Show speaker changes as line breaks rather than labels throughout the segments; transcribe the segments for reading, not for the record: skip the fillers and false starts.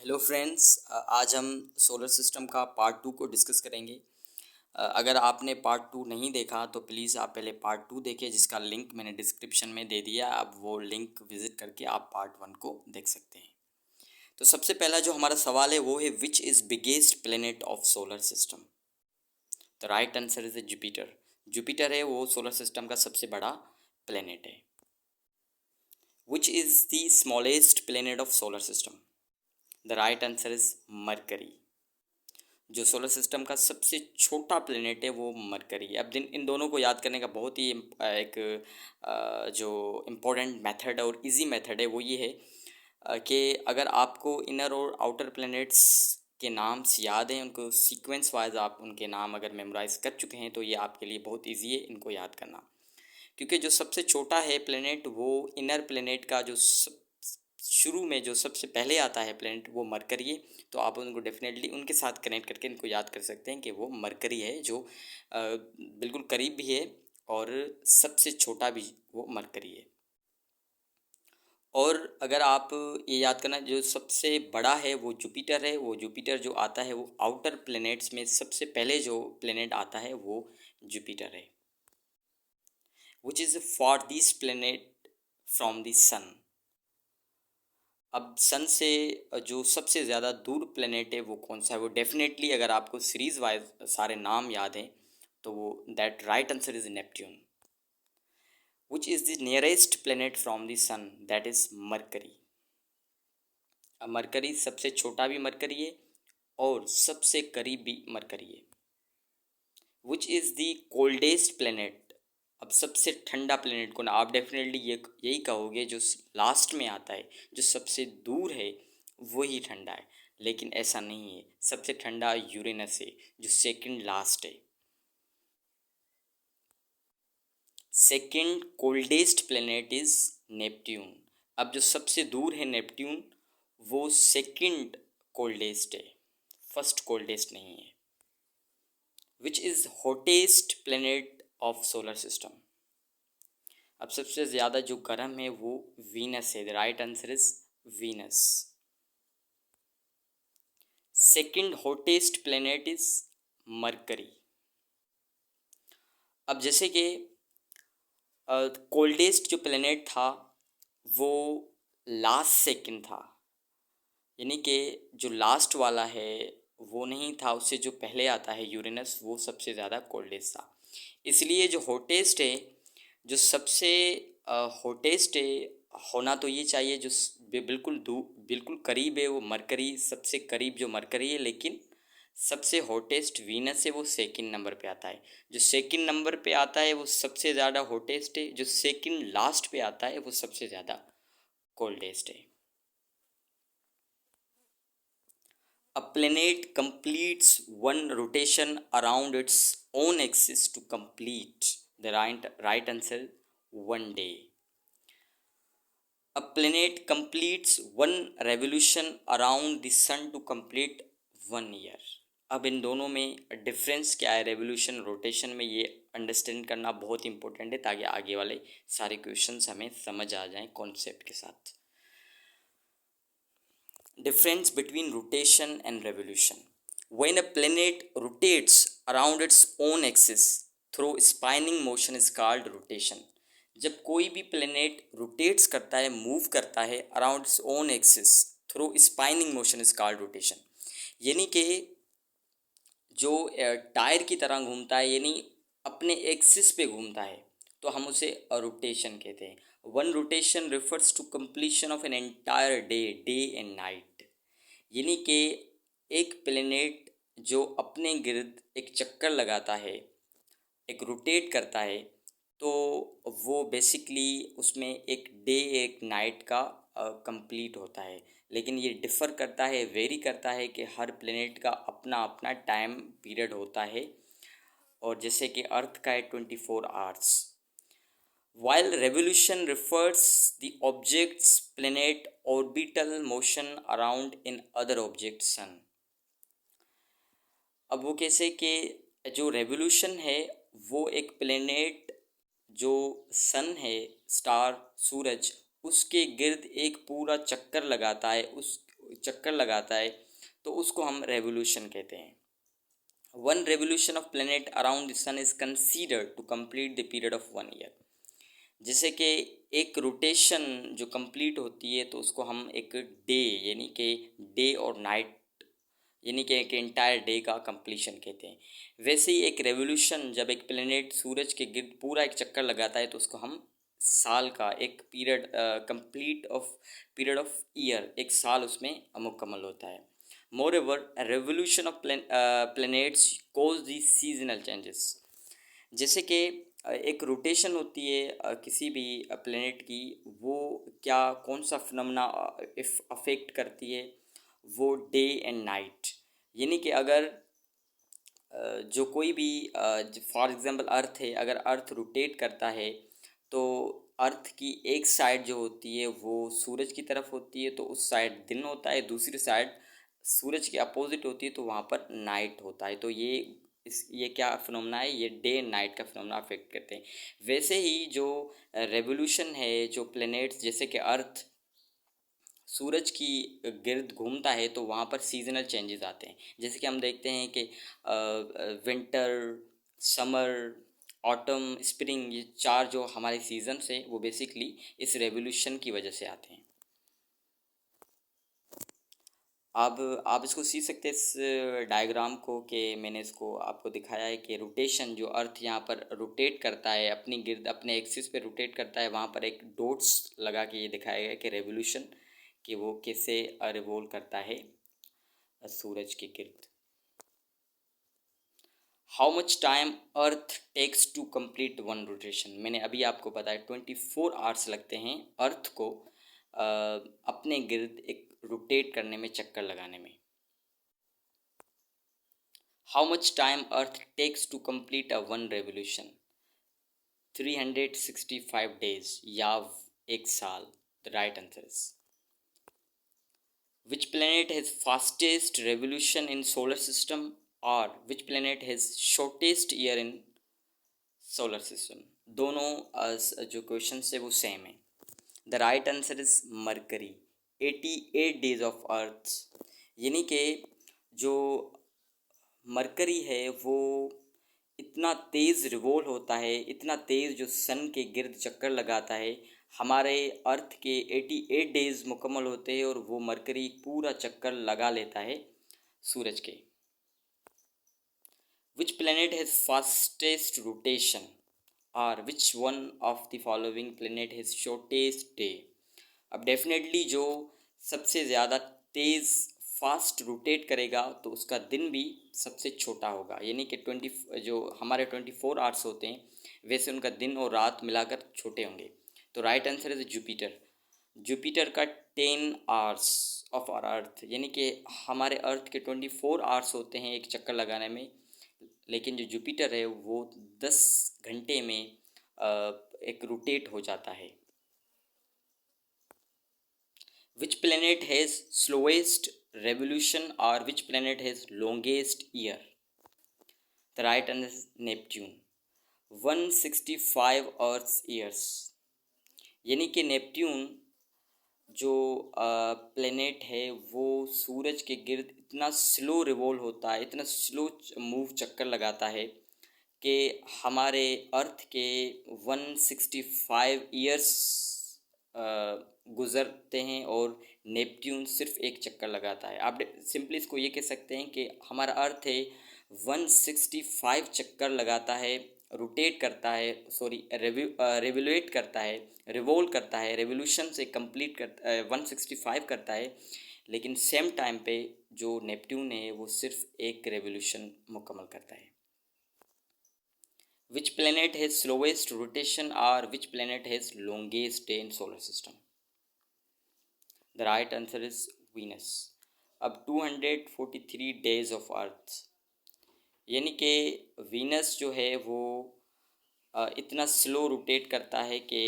Hello friends, आज हम solar system का पार्ट टू को डिस्कस करेंगे। अगर आपने पार्ट टू नहीं देखा तो प्लीज़ आप पहले पार्ट टू देखें, जिसका लिंक मैंने डिस्क्रिप्शन में दे दिया। आप वो लिंक विज़िट करके आप पार्ट वन को देख सकते हैं। तो सबसे पहला जो हमारा सवाल है वो है, which is biggest planet of solar system? The right answer is Jupiter. Jupiter है वो सोलर सिस्टम का सबसे बड़ा प्लेनेट है। Which is the smallest planet of solar system? The right answer is mercury. जो सोलर सिस्टम का सबसे छोटा प्लेनेट है वो मरकरी है। अब इन दोनों को याद करने का बहुत ही एक जो इम्पोर्टेंट मेथड और इजी मेथड है वो ये है कि अगर आपको इनर और आउटर प्लैनेट्स के नाम्स याद हैं, उनको सीक्वेंस वाइज आप उनके नाम अगर मेमोराइज कर चुके हैं तो ये आपके लिए बहुत इजी है इनको याद करना। क्योंकि जो सबसे छोटा है प्लेनेट वो इनर प्लेनेट का जो शुरू में जो सबसे पहले आता है प्लेनेट वो मरकरी है। तो आप उनको डेफिनेटली उनके साथ कनेक्ट करके इनको याद कर सकते हैं कि वो मरकरी है, जो बिल्कुल करीब भी है और सबसे छोटा भी वो मरकरी है। और अगर आप ये याद करना, जो सबसे बड़ा है वो जुपिटर है। वो जुपिटर जो आता है वो आउटर प्लैनेट्स में सबसे पहले जो प्लैनेट आता है वो जुपिटर है। Which is farthest planet from the sun? अब सन से जो सबसे ज़्यादा दूर प्लेनेट है वो कौन सा है? वो डेफिनेटली अगर आपको सीरीज वाइज सारे नाम याद हैं तो वो that right answer is Neptune. Which is the nearest planet from the sun? That is Mercury. अब मरकरी सबसे छोटा भी मरकरी है और सबसे करीब भी मरकरी है। Which is the coldest planet? अब सबसे ठंडा प्लेनेट को ना आप डेफिनेटली यही कहोगे, जो लास्ट में आता है, जो सबसे दूर है वही ठंडा है। लेकिन ऐसा नहीं है, सबसे ठंडा यूरेनस है जो सेकंड लास्ट है। Second coldest planet is Neptune. अब जो सबसे दूर है नेपट्यून वो सेकंड कोल्डेस्ट है, फर्स्ट कोल्डेस्ट नहीं है। Which is hottest planet of solar system? अब सबसे ज़्यादा जो गर्म है वो वीनस है। The right answer is Venus. Second hottest planet is mercury. अब जैसे कि कोल्डेस्ट जो प्लेनेट था वो लास्ट सेकंड था, यानी कि जो लास्ट वाला है वो नहीं था, उससे जो पहले आता है यूरेनस वो सबसे ज़्यादा कोल्डेस्ट था। इसलिए जो हॉटेस्ट है, जो सबसे हॉटेस्ट है, होना तो ये चाहिए जो बिल्कुल करीब है वो मरकरी, सबसे करीब जो मरकरी है। लेकिन सबसे हॉटेस्ट वीनस है, वो सेकंड नंबर पे आता है। जो सेकंड नंबर पे आता है वो सबसे ज़्यादा हॉटेस्ट है, जो सेकंड लास्ट पे आता है वो सबसे ज़्यादा कोल्डेस्ट है। A planet completes one rotation around its own axis to complete the right answer, 1 day. A planet completes one revolution around the sun to complete 1 year. अब इन दोनों में डिफरेंस क्या है, रेवोल्यूशन रोटेशन में, ये अंडरस्टैंड करना बहुत इंपॉर्टेंट है ताकि आगे वाले सारे क्वेश्चंस हमें समझ आ जाएं कॉन्सेप्ट के साथ। Difference between rotation and revolution. When a planet rotates around its own axis through spinning motion is called rotation. जब कोई भी प्लेनेट रोटेट्स करता है, मूव करता है around its own axis through spinning motion is called rotation. यानी कि जो टायर की तरह घूमता है, यानी अपने एक्सिस पे घूमता है, तो हम उसे रोटेशन कहते हैं। One rotation refers to completion of an entire day and night. यानी कि एक प्लेनेट जो अपने गिर्द एक चक्कर लगाता है, एक रोटेट करता है, तो वो बेसिकली उसमें एक डे एक नाइट का कंप्लीट होता है। लेकिन ये डिफ़र करता है, वेरी करता है कि हर प्लेनेट का अपना अपना टाइम पीरियड होता है, और जैसे कि अर्थ का है 24 hours. While revolution refers the objects planet orbital motion around in other object sun. अब वो कैसे कि जो रेवोल्यूशन है वो एक प्लेनेट जो सन है, स्टार, सूरज, उसके गिर्द एक पूरा चक्कर लगाता है, चक्कर लगाता है तो उसको हम रेवोल्यूशन कहते हैं। One revolution of planet around the sun is considered to complete the period of 1 year. जैसे कि एक रोटेशन जो कंप्लीट होती है तो उसको हम एक डे यानी कि डे और नाइट यानी कि एक एंटायर डे का कंप्लीशन कहते हैं। वैसे ही एक रेवोल्यूशन जब एक प्लेनेट सूरज के गिर्द पूरा एक चक्कर लगाता है तो उसको हम साल का एक पीरियड पीरियड ऑफ ईयर, एक साल उसमें मुकम्मल होता है। Moreover revolution of planets cause the seasonal changes. जैसे कि एक रोटेशन होती है किसी भी प्लेनेट की, वो क्या कौन सा फिनोमेना इफ अफेक्ट करती है, वो डे एंड नाइट। यानी कि अगर जो कोई भी फॉर एग्जांपल अर्थ है, अगर अर्थ रोटेट करता है तो अर्थ की एक साइड जो होती है वो सूरज की तरफ होती है तो उस साइड दिन होता है, दूसरी साइड सूरज के अपोजिट होती है तो वहाँ पर नाइट होता है। तो ये क्या फिनोमेना है, ये डे एंड नाइट का फिनोमेना अफेक्ट करते हैं। वैसे ही जो रेवोल्यूशन है, जो प्लैनेट्स जैसे कि अर्थ सूरज की गिर्द घूमता है तो वहाँ पर सीजनल चेंजेस आते हैं। जैसे कि हम देखते हैं कि विंटर, समर, ऑटम, स्प्रिंग, ये चार जो हमारे सीजन्स हैं वो बेसिकली इस रेवोल्यूशन की वजह से आते हैं। अब आप इसको सीख सकते हैं इस डायग्राम को, कि मैंने इसको आपको दिखाया है कि रोटेशन जो अर्थ यहाँ पर रोटेट करता है अपनी गिर्द, अपने एक्सिस पे रोटेट करता है, वहाँ पर एक डॉट्स लगा के ये दिखाया गया कि रेवोल्यूशन कि वो कैसे रिवॉल्व करता है सूरज के गिर्द। How much time earth takes to complete one rotation. मैंने अभी आपको बताया 24 आवर्स लगते हैं अर्थ को अपने गिर्द एक रोटेट करने में, चक्कर लगाने में। How much time earth takes to complete a one revolution. 365 days या एक साल। The right answer is which planet has fastest revolution in solar system or which planet has shortest year in solar system। दोनों जो question है वो same है। The right answer is mercury, 88 days of earth. यानी कि जो mercury है वो इतना तेज़ रिवॉल्व होता है, इतना तेज़ जो सन के गिर्द चक्कर लगाता है। हमारे अर्थ के 88 डेज़ मुकम्मल होते हैं और वो मरकरी पूरा चक्कर लगा लेता है सूरज के। Which planet has fastest rotation और which one of the following planet has shortest day. अब डेफिनेटली जो सबसे ज़्यादा तेज़ फास्ट रोटेट करेगा तो उसका दिन भी सबसे छोटा होगा। यानी कि जो हमारे 24 आवर्स होते हैं वैसे उनका दिन और रात मिलाकर छोटे होंगे। तो right answer is Jupiter. Jupiter का 10 आवर्स ऑफ आवर अर्थ, यानी कि हमारे अर्थ के 24 आवर्स होते हैं एक चक्कर लगाने में, लेकिन जो जुपिटर है वो 10 घंटे में एक रोटेट हो जाता है। Which planet has slowest revolution or which planet has longest year? The right answer is Neptune, 165 Earth years। यानी कि नेपट्यून जो प्लेनेट है वो सूरज के गिर्द इतना स्लो रिवॉल्व होता है, इतना स्लो मूव चक्कर लगाता है कि हमारे अर्थ के 165 ईयर्स गुज़रते हैं और नेपट्यून सिर्फ एक चक्कर लगाता है। आप सिंपली इसको ये कह सकते हैं कि हमारा अर्थ है 165 चक्कर लगाता है, रोटेट करता है, सॉरी रेवोल्यूट करता है, रिवॉल्व करता है, रेवोल्यूशन से कंप्लीट करता है, 165 करता है, लेकिन सेम टाइम पे जो नेपट्यून है वो सिर्फ एक रेवोल्यूशन मुकम्मल करता है। Which planet has slowest rotation or which planet has longest day in solar system? The right answer is Venus। अब 243 days of Earth, यानी कि वीनस जो है वो इतना स्लो रोटेट करता है कि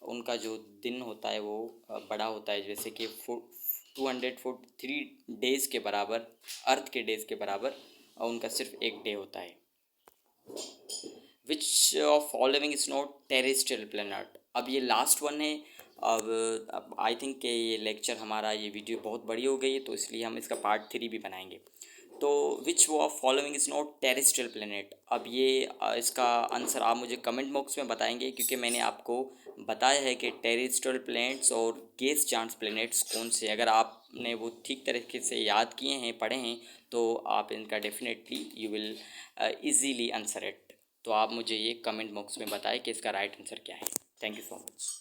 उनका जो दिन होता है वो बड़ा होता है, जैसे कि 243 डेज़ के बराबर, अर्थ के डेज़ के बराबर, और उनका सिर्फ एक डे होता है। Which of following is not terrestrial planet. अब ये लास्ट वन है, अब आई थिंक कि ये लेक्चर हमारा, ये वीडियो बहुत बड़ी हो गई है, तो इसलिए हम इसका पार्ट 3 भी बनाएंगे। तो विच वो of following is not terrestrial planet. अब ये इसका आंसर आप मुझे कमेंट बॉक्स में बताएंगे, क्योंकि मैंने आपको बताया है कि टेरेस्ट्रियल प्लैनेट्स और गेस जांच प्लैनेट्स कौन से। अगर आपने वो ठीक तरीके से याद किए हैं, पढ़े हैं, तो आप इनका definitely you will easily answer it. तो आप मुझे ये कमेंट बॉक्स में बताएं कि इसका राइट आंसर क्या है। Thank you so much.